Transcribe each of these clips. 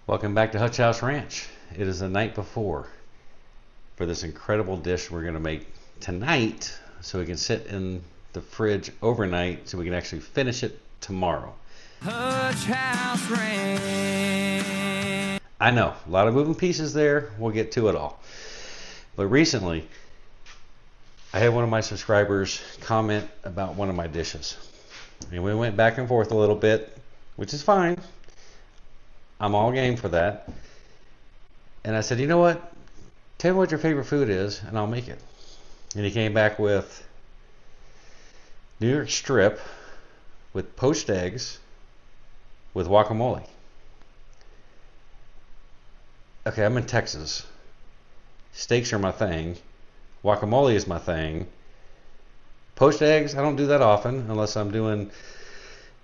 Welcome back to Huch House Ranch. It is the night before for this incredible dish we're going to make tonight so we can sit in the fridge overnight so we can actually finish it tomorrow. Huch House Ranch. I know, a lot of moving pieces there. We'll get to it all. But recently, I had one of my subscribers comment about one of my dishes. And we went back and forth a little bit, which is fine. I'm all game for that. And I said, you know what? Tell me what your favorite food is, and I'll make it. And he came back with New York strip with poached eggs with guacamole. Okay, I'm in Texas. Steaks are my thing. Guacamole is my thing. Poached eggs, I don't do that often unless I'm doing,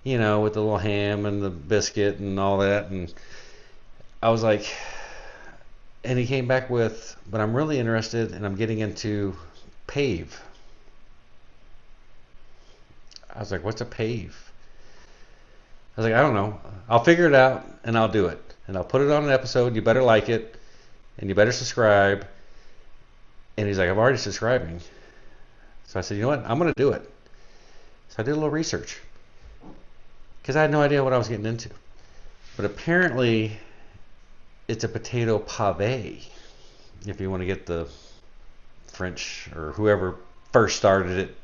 with the little ham and the biscuit and all that. And I was like, and he came back with, but I'm really interested and I'm getting into Pave. I was like, what's a Pave? I was like, I don't know. I'll figure it out and I'll do it. And I'll put it on an episode. You better like it and you better subscribe. And he's like, I'm already subscribing. So I said, you know what? I'm going to do it. So I did a little research because I had no idea what I was getting into. But apparently, it's a potato pave, if you want to get the French or whoever first started it,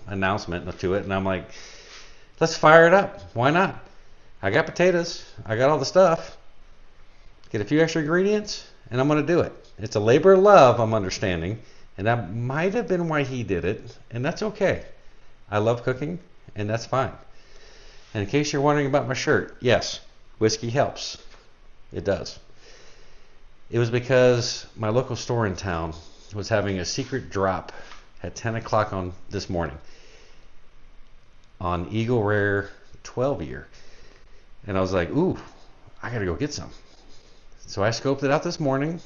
announcement to it. And I'm like, let's fire it up. Why not? I got potatoes. I got all the stuff. Get a few extra ingredients, and I'm going to do it. It's a labor of love, I'm understanding. And that might have been why he did it, and that's okay. I love cooking, and that's fine. And in case you're wondering about my shirt, yes, whiskey helps. It does. It was because my local store in town was having a secret drop at 10 o'clock on this morning on Eagle Rare 12 year. And I was like, ooh, I got to go get some. So I scoped it out this morning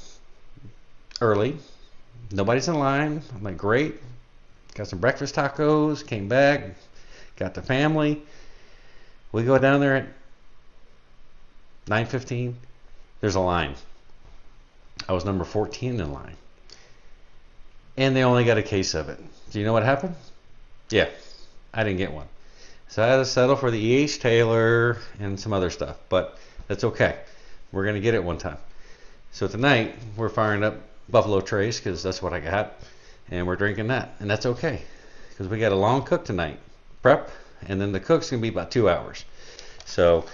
early. Nobody's in line. I'm like, great. Got some breakfast tacos, came back, got the family. We go down there at 9:15. There's a line. I was number 14 in line. And they only got a case of it. Do you know what happened? Yeah, I didn't get one. So I had to settle for the E.H. Taylor and some other stuff. But that's okay. We're going to get it one time. So tonight, we're firing up Buffalo Trace because that's what I got. And we're drinking that. And that's okay. Because we got a long cook tonight. Prep. And then the cook's going to be about 2 hours. So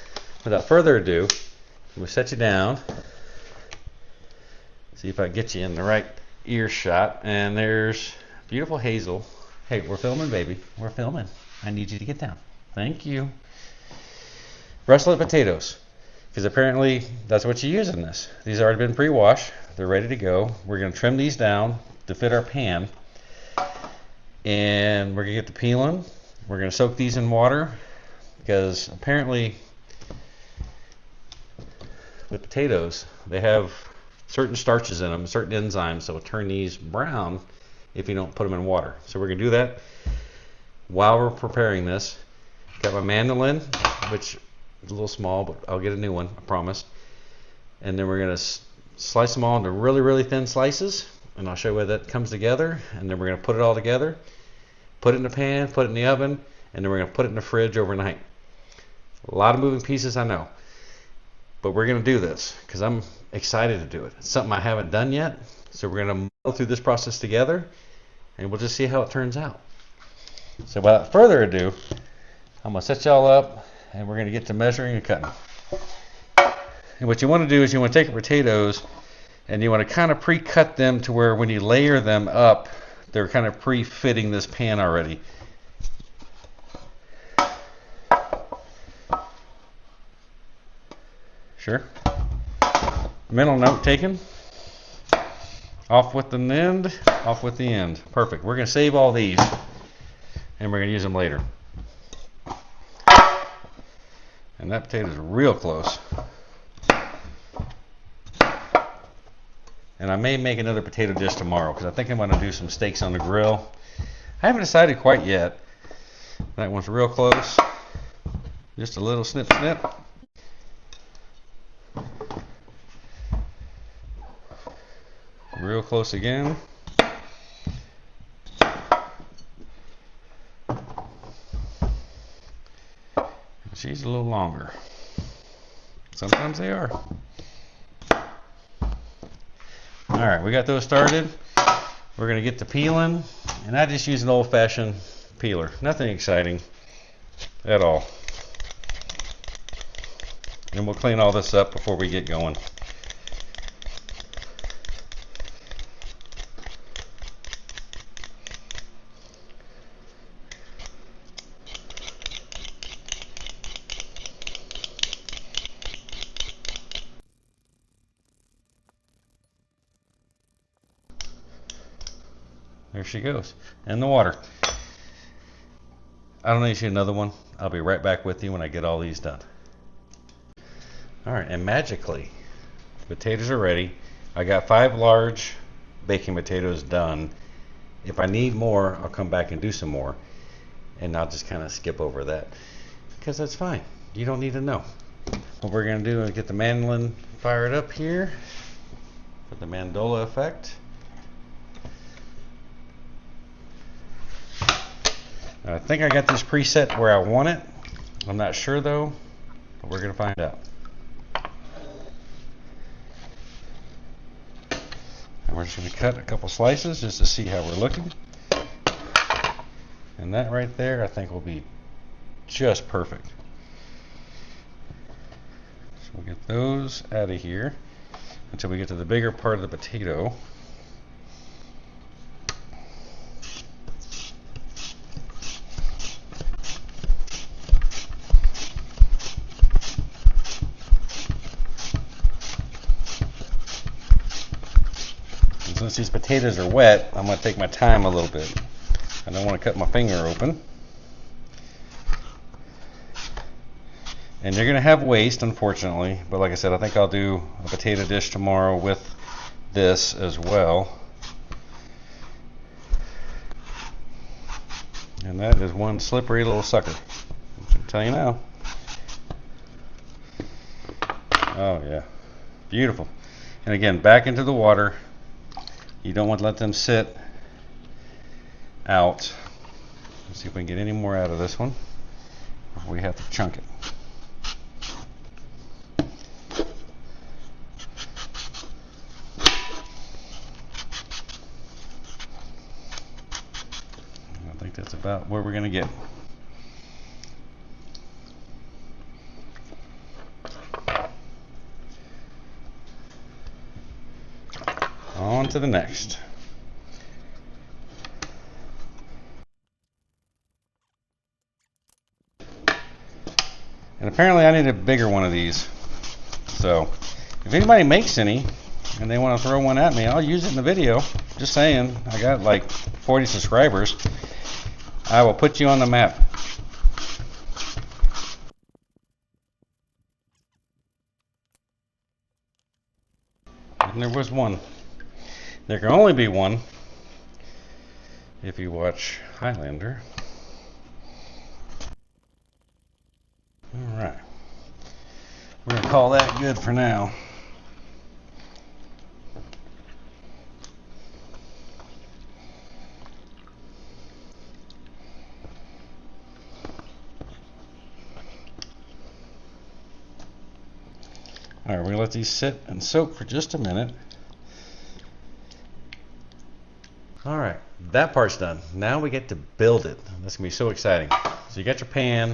without further ado, we'll set you down. See if I can get you in the right earshot. And there's beautiful Hazel. Hey, we're filming, baby. We're filming. I need you to get down. Thank you. Russet potatoes. Because apparently that's what you use in this. These have already been pre-washed. They're ready to go. We're going to trim these down to fit our pan. And we're going to get the peeling. We're going to soak these in water. Because apparently with potatoes, they have certain starches in them, certain enzymes that will turn these brown if you don't put them in water. So we're going to do that while we're preparing this. Got my mandolin, which is a little small, but I'll get a new one, I promise. And then we're going to slice them all into really, really thin slices. And I'll show you where that comes together. And then we're going to put it all together, put it in the pan, put it in the oven, and then we're going to put it in the fridge overnight. A lot of moving pieces, I know. But we're going to do this because I'm excited to do it. It's something I haven't done yet. So we're going to go through this process together, and we'll just see how it turns out. So without further ado, I'm going to set y'all up, and we're going to get to measuring and cutting. And what you want to do is you want to take your potatoes, and you want to kind of pre-cut them to where when you layer them up, they're kind of pre-fitting this pan already. Sure. Mental note taken. Off with the end, off with the end. Perfect. We're going to save all these, and we're going to use them later. And that potato is real close. And I may make another potato dish tomorrow because I think I'm going to do some steaks on the grill. I haven't decided quite yet. That one's real close. Just a little snip snip. real close again. She's a little longer. Sometimes they are. Alright, we got those started. We're going to get to peeling. And I just use an old-fashioned peeler. Nothing exciting at all. And we'll clean all this up before we get going. There she goes. And the water. I don't need to shoot another one. I'll be right back with you when I get all these done. Alright, and magically, potatoes are ready. I got 5 large baking potatoes done. If I need more, I'll come back and do some more. And I'll just kind of skip over that. Because that's fine. You don't need to know. What we're going to do is get the mandolin fired up here. For the mandola effect. I think I got this preset where I want it. I'm not sure though, but we're going to find out. And we're just going to cut a couple slices just to see how we're looking. And that right there I think will be just perfect. So we'll get those out of here until we get to the bigger part of the potato. Since these potatoes are wet, I'm going to take my time a little bit. I don't want to cut my finger open. And you're going to have waste, unfortunately. But like I said, I think I'll do a potato dish tomorrow with this as well. And that is one slippery little sucker. I'll tell you now. Oh yeah, beautiful. And again, back into the water. You don't want to let them sit out. Let's see if we can get any more out of this one before we have to chunk it. I think that's about where we're going to get. On to the next. And apparently I need a bigger one of these. So if anybody makes any and they want to throw one at me, I'll use it in the video. Just saying, I got like 40 subscribers. I will put you on the map. And there was one. There can only be one if you watch Highlander. Alright. We're going to call that good for now. Alright, we're going to let these sit and soak for just a minute. Alright, that part's done. Now we get to build it. That's going to be so exciting. So you got your pan.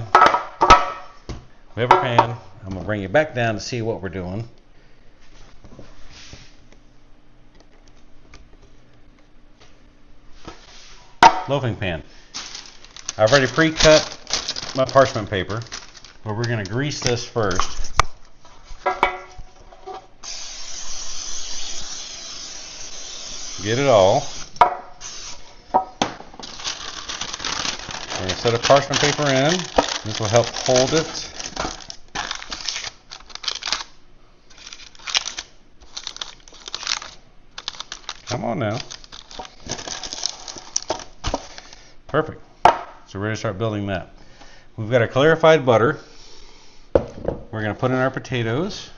We have our pan. I'm going to bring you back down to see what we're doing. Loafing pan. I've already pre-cut my parchment paper, but we're going to grease this first. Get it all. We're going to set a parchment paper in. This will help hold it. Come on now. Perfect. So we're ready to start building that. We've got our clarified butter. We're going to put in our potatoes.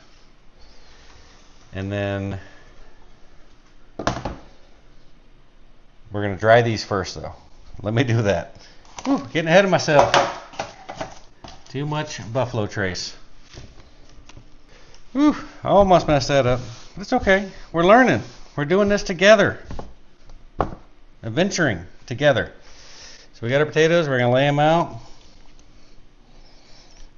And then We're going to dry these first, though. Let me do that. Whew, getting ahead of myself. Too much buffalo trace. Whew, I almost messed that up. It's okay. We're learning. We're doing this together. Adventuring together. So we got our potatoes. We're going to lay them out.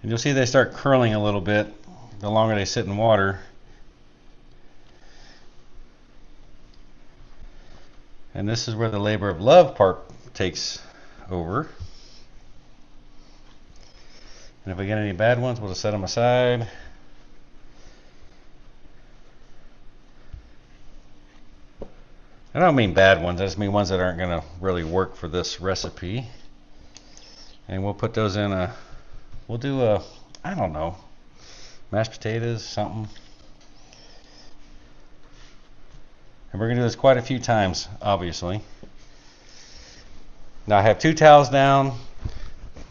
And you'll see they start curling a little bit the longer they sit in water. And this is where the labor of love part takes over. And if we get any bad ones, we'll just set them aside. I don't mean bad ones, I just mean ones that aren't going to really work for this recipe. And we'll put those in we'll do I don't know, mashed potatoes, something. And we're going to do this quite a few times, obviously. Now I have 2 towels down.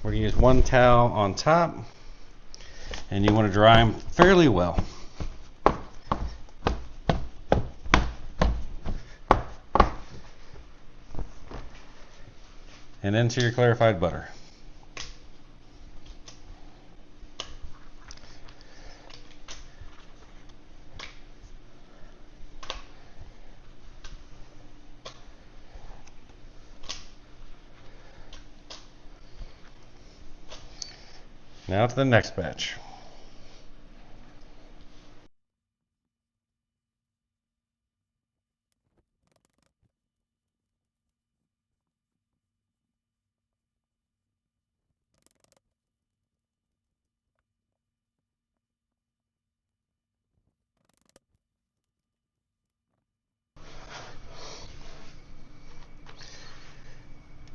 We're going to use 1 towel on top. And you want to dry them fairly well. And into your clarified butter. Now to the next batch.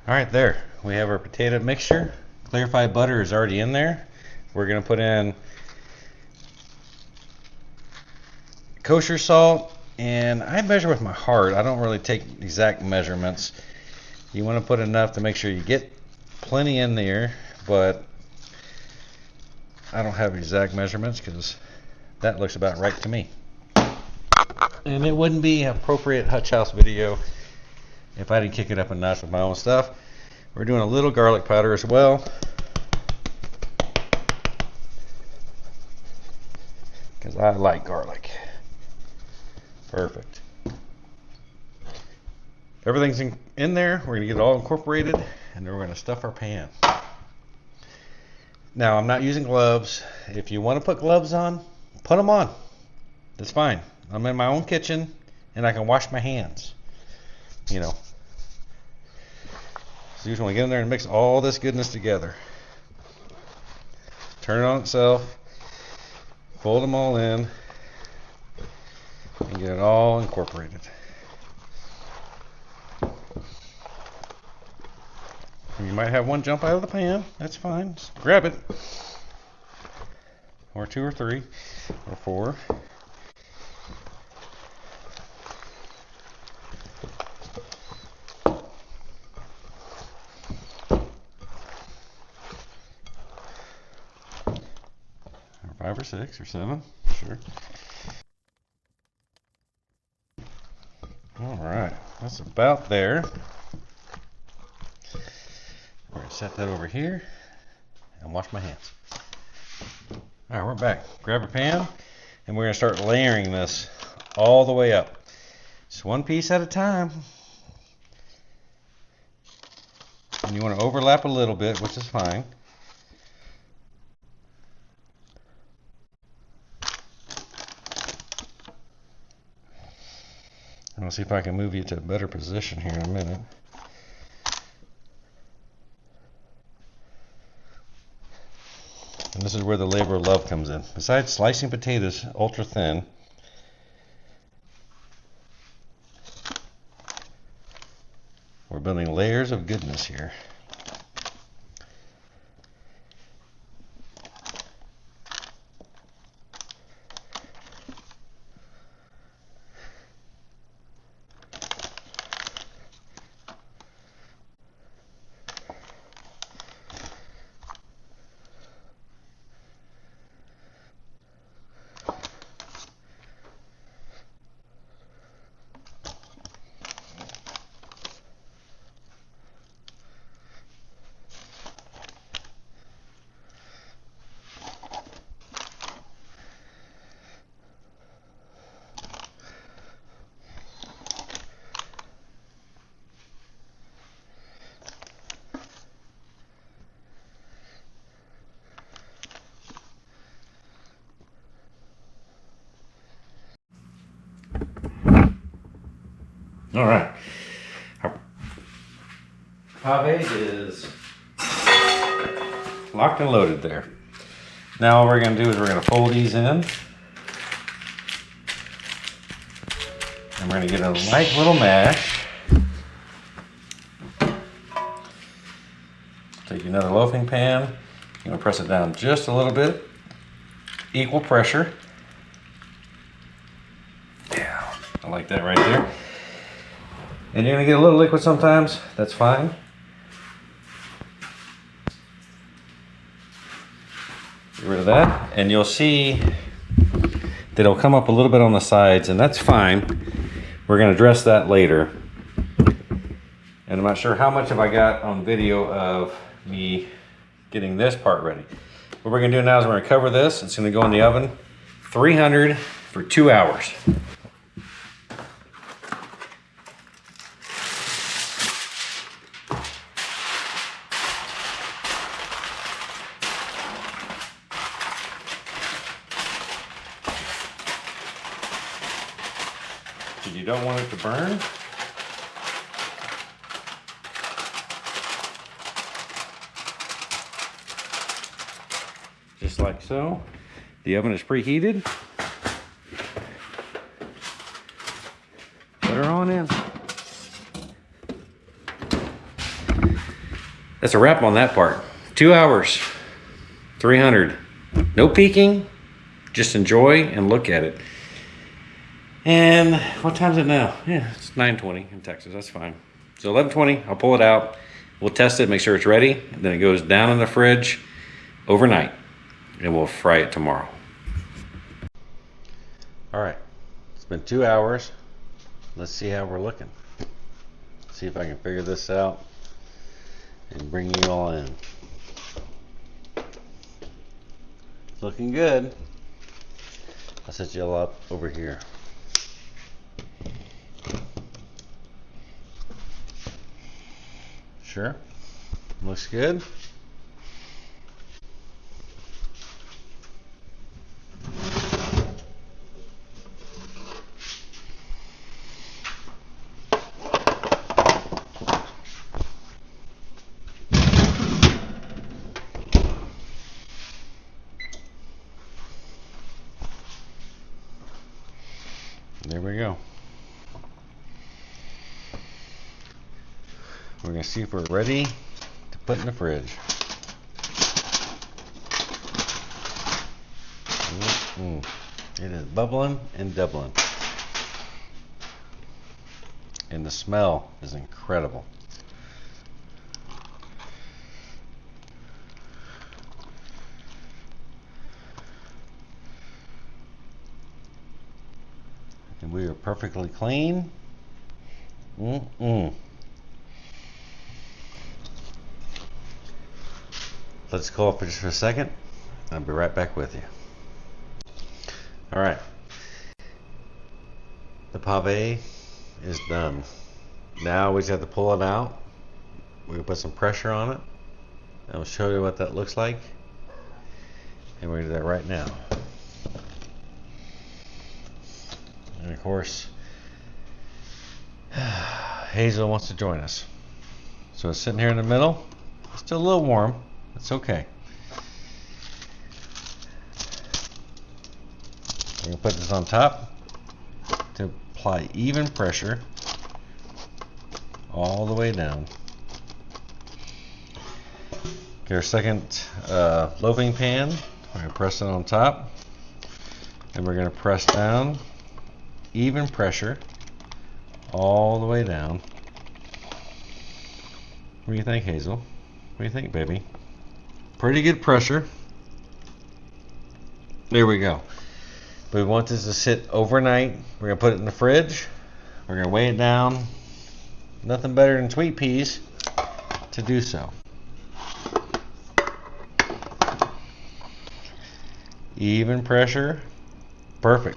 All right, there. We have our potato mixture. Clarified butter is already in there. We're going to put in kosher salt, and I measure with my heart. I don't really take exact measurements. You want to put enough to make sure you get plenty in there, but I don't have exact measurements because that looks about right to me. And it wouldn't be an appropriate Huch House video if I didn't kick it up a notch with my own stuff. We're doing a little garlic powder as well. Because I like garlic. Perfect. Everything's in there. We're going to get it all incorporated, and then we're going to stuff our pan. Now, I'm not using gloves. If you want to put gloves on, put them on. That's fine. I'm in my own kitchen, and I can wash my hands. You know. So you just want to get in there and mix all this goodness together. Turn it on itself. Fold them all in. And get it all incorporated. You might have one jump out of the pan. That's fine. Just grab it. Or 2 or 3 or 4. Or 5 or 6 or 7. Sure. All right. That's about there. We're going to set that over here and wash my hands. All right, we're back. Grab a pan, and we're going to start layering this all the way up. Just one piece at a time. And you want to overlap a little bit, which is fine. I'll see if I can move you to a better position here in a minute. And this is where the labor of love comes in. Besides slicing potatoes ultra thin, we're building layers of goodness here. All right. Our Pave is locked and loaded there. Now all we're going to do is we're going to fold these in. And we're going to get a light little mash. Take another loafing pan. You're going to press it down just a little bit. Equal pressure. Yeah, I like that right there. And you're going to get a little liquid sometimes. That's fine. Get rid of that. And you'll see that it'll come up a little bit on the sides, and that's fine. We're going to address that later. And I'm not sure how much have I got on video of me getting this part ready. What we're going to do now is we're going to cover this. It's going to go in the oven 300 for 2 hours. You don't want it to burn. Just like so. The oven is preheated. Put her on in. That's a wrap on that part. 2 hours, 300. No peeking, just enjoy and look at it. And what time is it now? Yeah, it's 9:20 in Texas. That's fine. So 11:20, I'll pull it out. We'll test it, make sure it's ready. And then it goes down in the fridge overnight. And we'll fry it tomorrow. All right. It's been 2 hours. Let's see how we're looking. See if I can figure this out and bring you all in. It's looking good. I'll set you all up over here. Sure. Looks good. There we go. We're going to see if we're ready to put in the fridge. It is bubbling and doubling. And the smell is incredible. And we are perfectly clean. Let's cool off for just a second. I'll be right back with you. All right. The pave is done. Now we just have to pull it out. We're gonna put some pressure on it. I'll show you what that looks like. And we're gonna do that right now. And of course, Hazel wants to join us. So it's sitting here in the middle. It's still a little warm. It's okay. We're going to put this on top to apply even pressure all the way down. Get our second loafing pan. We're going to press it on top. And we're going to press down even pressure all the way down. What do you think, Hazel? What do you think, baby? Pretty good pressure. There we go. But we want this to sit overnight. We're going to put it in the fridge. We're going to weigh it down. Nothing better than sweet peas to do so. Even pressure. Perfect.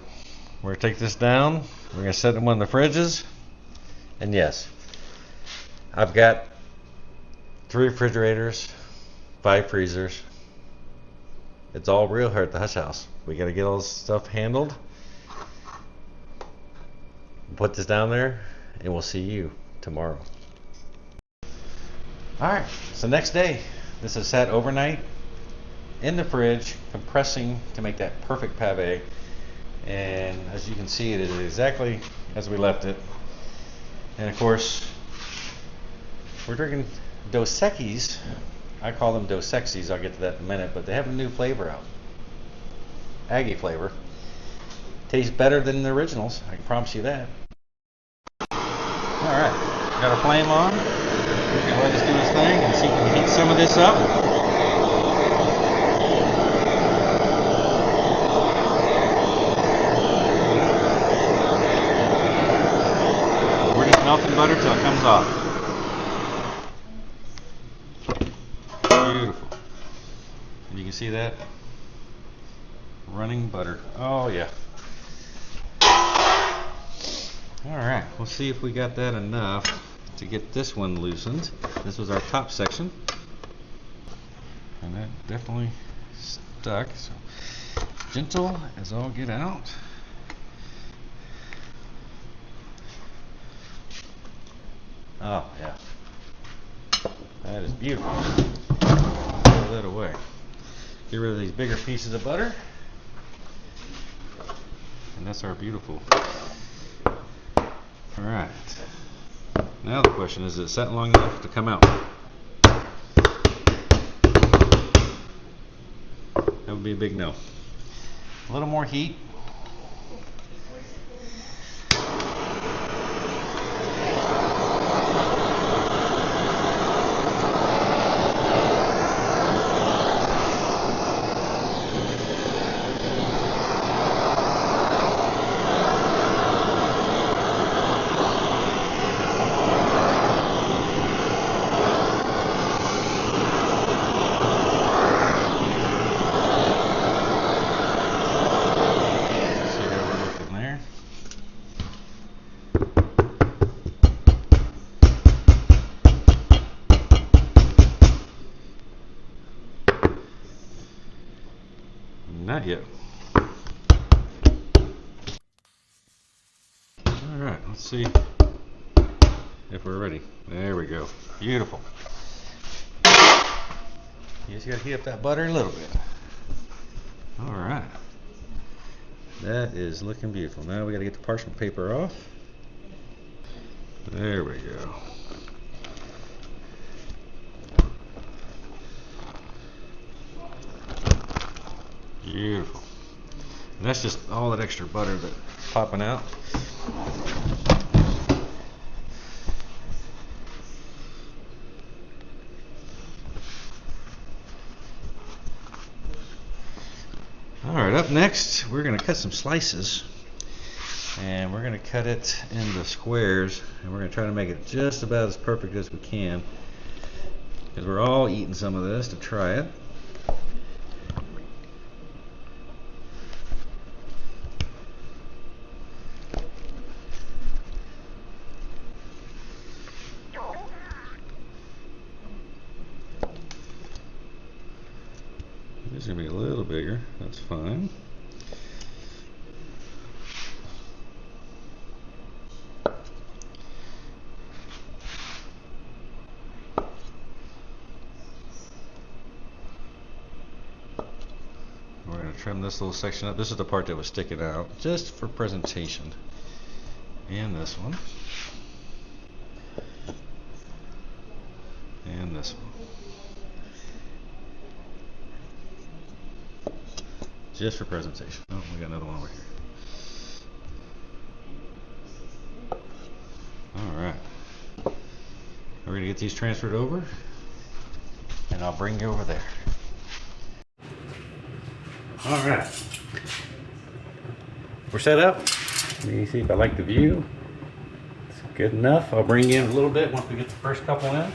We're going to take this down. We're going to set it in one of the fridges. And yes, I've got 3 refrigerators, 5 freezers. It's all real here at the Huch house. We got to get all this stuff handled. Put this down there, and we'll see you tomorrow. Alright, it's the next day. This is sat overnight in the fridge, compressing to make that perfect pave. And as you can see, it is exactly as we left it. And of course, we're drinking Dos Equis. I call them Dos Equis. I'll get to that in a minute, but they have a new flavor out. Aggie flavor. Tastes better than the originals, I can promise you that. Alright, got our flame on. We're gonna let this do its thing and see if we can heat some of this up. We're just melting butter till it comes off. Beautiful. And you can see that running butter. Oh yeah. Alright, we'll see if we got that enough to get this one loosened. This was our top section. And that definitely stuck. So gentle as all get out. Oh yeah. That is beautiful. Throw that away. Get rid of these bigger pieces of butter. And that's our beautiful. Alright. Now the question is it set long enough to come out? That would be a big no. A little more heat. Not yet. Alright, let's see if we're ready. There we go. Beautiful. You just gotta heat up that butter a little bit. Alright. That is looking beautiful. Now we gotta get the parchment paper off. There we go. Beautiful. And that's just all that extra butter that's popping out. Alright, up next we're going to cut some slices. And we're going to cut it into squares. And we're going to try to make it just about as perfect as we can. Because we're all eating some of this to try it. It's going to be a little bigger, that's fine. We're going to trim this little section up. This is the part that was sticking out, just for presentation. And this one. And this one. Just for presentation. Oh, we got another one over here. Alright. We're going to get these transferred over, and I'll bring you over there. Alright. We're set up. Let me see if I like the view. It's good enough. I'll bring you in a little bit once we get the first couple in.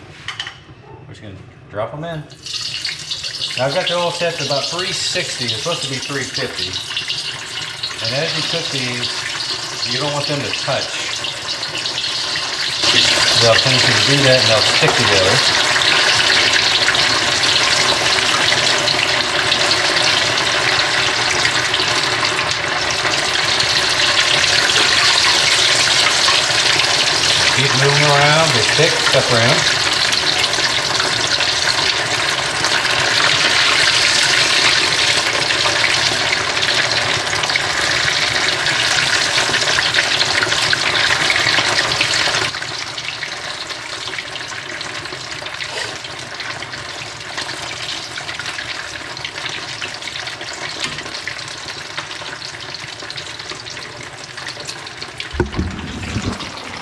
We're just going to drop them in. Now I've got the oil set to about 360. It's supposed to be 350. And as you cook these, you don't want them to touch. They'll tendency to do that and they'll stick together. moving around, they stick stuff around.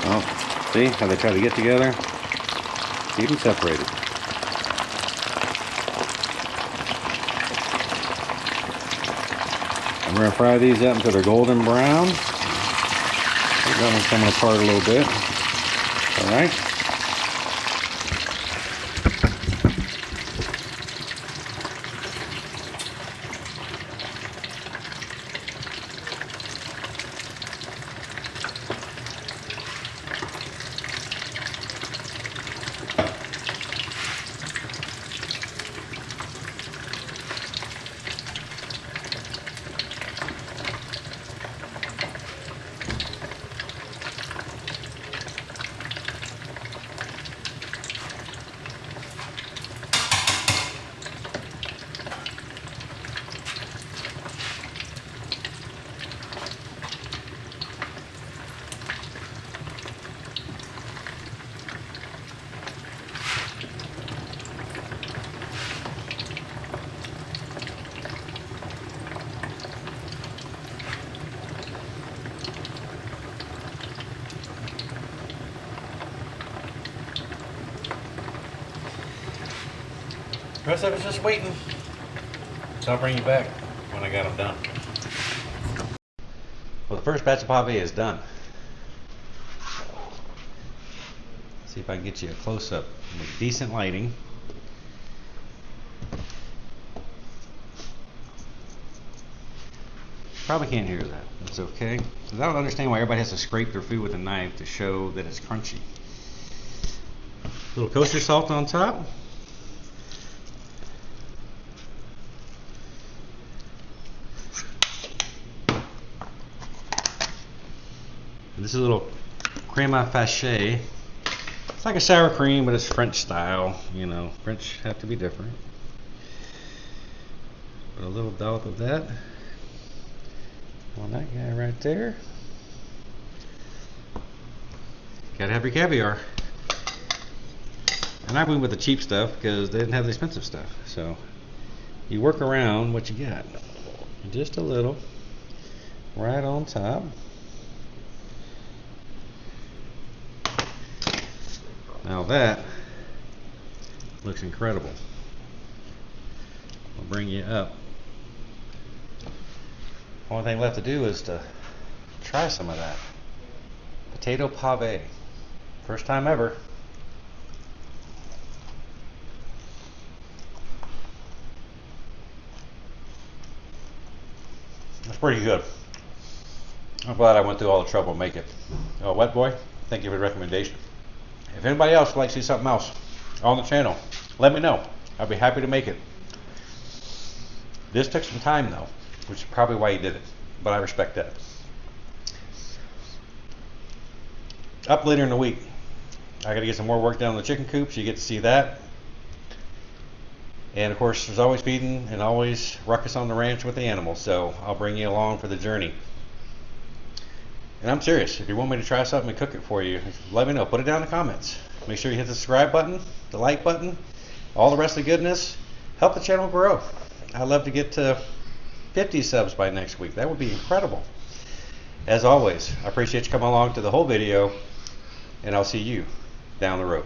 Oh, see how they try to get together? Keep them separated. I'm going to fry these up until they're golden brown. That one's coming apart a little bit. Alright. The rest of it's just waiting. So I'll bring you back when I got them done. Well, the first batch of pave is done. See if I can get you a close-up with decent lighting. Probably can't hear that. That's okay. Because I don't understand why everybody has to scrape their food with a knife to show that it's crunchy. A little kosher salt on top. This is a little crema fâchée. It's like a sour cream, but it's French style. You know, French have to be different. Put a little dollop of that on that guy right there. Gotta have your caviar. And I went with the cheap stuff because they didn't have the expensive stuff. So you work around what you got. Just a little right on top. Now that looks incredible. I'll bring you up. Only thing left to do is to try some of that. Potato pave. First time ever. That's pretty good. I'm glad I went through all the trouble to make it. Oh, Wet Boy, thank you for the recommendation. If anybody else would like to see something else on the channel, let me know. I'll be happy to make it. This took some time though, which is probably why you did it, but I respect that. Up later in the week, I gotta get some more work done on the chicken coop, so you get to see that. And of course, there's always feeding and always ruckus on the ranch with the animals, so I'll bring you along for the journey. And I'm serious, if you want me to try something and cook it for you, let me know. Put it down in the comments. Make sure you hit the subscribe button, the like button, all the rest of the goodness. Help the channel grow. I'd love to get to 50 subs by next week. That would be incredible. As always, I appreciate you coming along to the whole video, and I'll see you down the road.